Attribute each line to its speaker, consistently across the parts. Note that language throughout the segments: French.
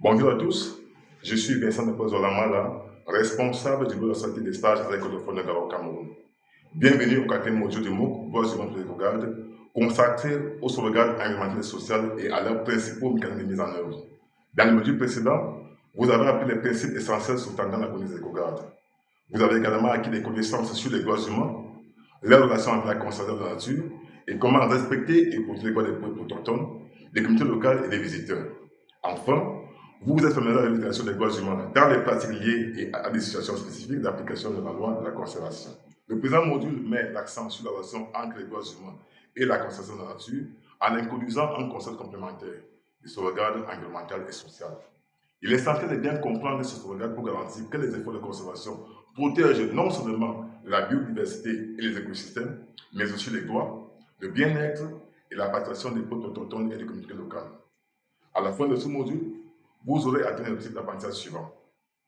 Speaker 1: Bonjour à tous, je suis Vincent Nepozolamala, responsable du bureau de santé des stages à l'école de Fondagara au Cameroun. Bienvenue au quatrième module du MOOC, Voix du monde de sauvegarde, consacré aux sauvegardes environnementales et sociales et à leurs principaux mécanismes de mise en œuvre. Dans le module précédent, vous avez appris les principes essentiels sous-tendant la connaissance des éco-gardes. Vous avez également acquis des connaissances sur les droits humains, les relations avec la conservation de la nature et comment respecter et protéger les droits des peuples autochtones, des communautés locales et des visiteurs. Enfin, vous vous êtes familier avec l'utilisation des droits humains dans les pratiques liées et à des situations spécifiques d'application de la loi de la conservation. Le présent module met l'accent sur la relation entre les droits humains et la conservation de la nature en introduisant un concept complémentaire de sauvegarde environnementale et sociale. Il est essentiel de bien comprendre ce sauvegarde pour garantir que les efforts de conservation protègent non seulement la biodiversité et les écosystèmes, mais aussi les droits, le bien-être et la participation des peuples autochtones et des communautés locales. À la fin de ce module, vous aurez atteint l'objectif d'apprentissage suivant.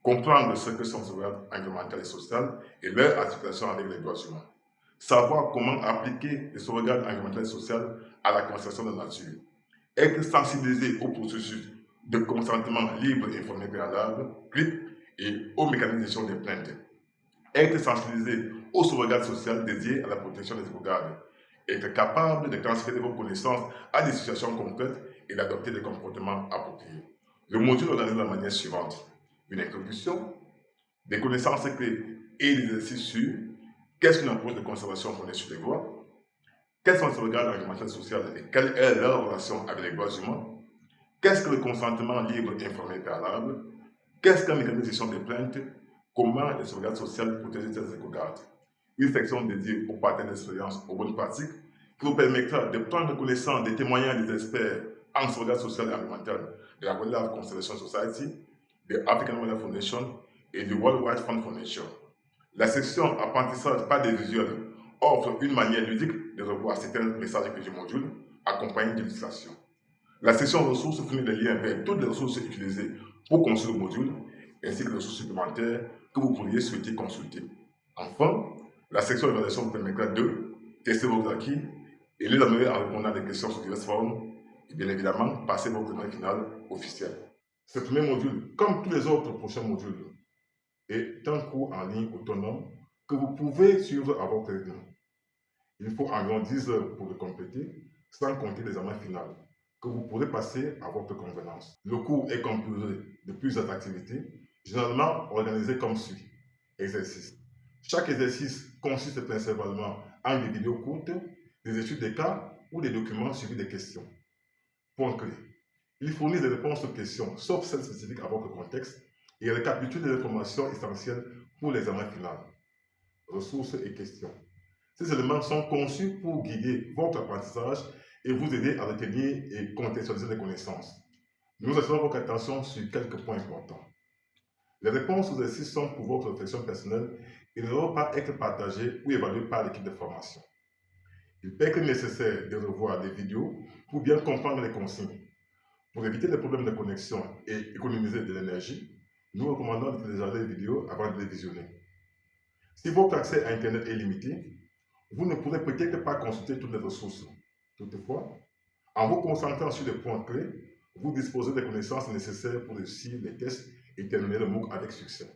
Speaker 1: Comprendre ce que sont les sauvegardes environnementales et sociales et leur articulation avec les droits humains. Savoir comment appliquer les sauvegardes environnementales et sociales à la conservation de la nature. Être sensibilisé au processus de consentement libre et informé préalable, CLIP, et aux mécanismes de gestion des plaintes. Être sensibilisé aux sauvegardes sociales dédiées à la protection des sauvegardes. Être capable de transférer vos connaissances à des situations concrètes et d'adopter des comportements appropriés. Le module est organisé de la manière suivante. Une introduction, des connaissances clés et des exercices sur qu'est-ce qu'une approche de conservation fondée sur les droits, quelles sont les sauvegardes environnementales et sociales et quelle est leur relation avec les droits humains, qu'est-ce que le consentement libre et informé préalable, qu'est-ce qu'un mécanisme de gestion des plaintes, comment les sauvegardes sociales protègent ces éco-gardes. Une section dédiée aux partenaires d'expérience, aux bonnes pratiques, qui vous permettra de prendre connaissance des témoignages des experts en sauvegarde sociale et environnementale de la Wildlife Conservation Society, de African Wildlife Foundation et du World Wide Fund Foundation. La section apprentissage par des visuels offre une manière ludique de revoir certains messages du module, accompagnés d'illustrations. La section ressources fournit des liens vers toutes les ressources utilisées pour construire le module, ainsi que les ressources supplémentaires que vous pourriez souhaiter consulter. Enfin, la section évaluation vous permettra de tester vos acquis et les améliorer en répondant à des questions sur diverses formes et bien évidemment passer votre examen final officiel. Ce premier module, comme tous les autres prochains modules, est un cours en ligne autonome que vous pouvez suivre à votre rythme. Il faut environ 10 heures pour le compléter, sans compter l'examen final, que vous pourrez passer à votre convenance. Le cours est composé de plusieurs activités, généralement organisées comme suit. Exercice. Chaque exercice consiste principalement en des vidéos courtes, des études de cas ou des documents suivis des questions. Point clé. Il fournit des réponses aux questions, sauf celles spécifiques à votre contexte, et récapitule les informations essentielles pour l'examen final. Ressources et questions. Ces éléments sont conçus pour guider votre apprentissage et vous aider à retenir et contextualiser les connaissances. Nous attirons votre attention sur quelques points importants. Les réponses aux exercices sont pour votre réflexion personnelle et ne doivent pas être partagées ou évaluées par l'équipe de formation. Il peut être nécessaire de revoir des vidéos pour bien comprendre les consignes. Pour éviter les problèmes de connexion et économiser de l'énergie, nous recommandons de télécharger les vidéos avant de les visionner. Si votre accès à Internet est limité, vous ne pourrez peut-être pas consulter toutes les ressources. Toutefois, en vous concentrant sur les points clés, vous disposez des connaissances nécessaires pour réussir les tests et terminer le MOOC avec succès.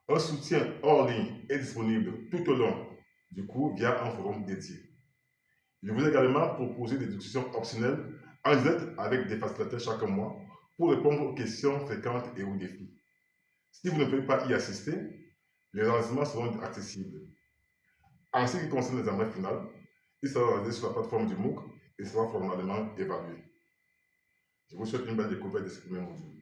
Speaker 1: Un soutien hors ligne est disponible tout au long du cours via un forum dédié. Il vous est également proposé des discussions optionnelles en direct avec des facilitateurs chaque mois pour répondre aux questions fréquentes et aux défis. Si vous ne pouvez pas y assister, les enregistrements seront accessibles. En ce qui concerne l'examen final, il sera réalisé sur la plateforme du MOOC et sera formellement évalué. Je vous souhaite une belle découverte de ce premier module.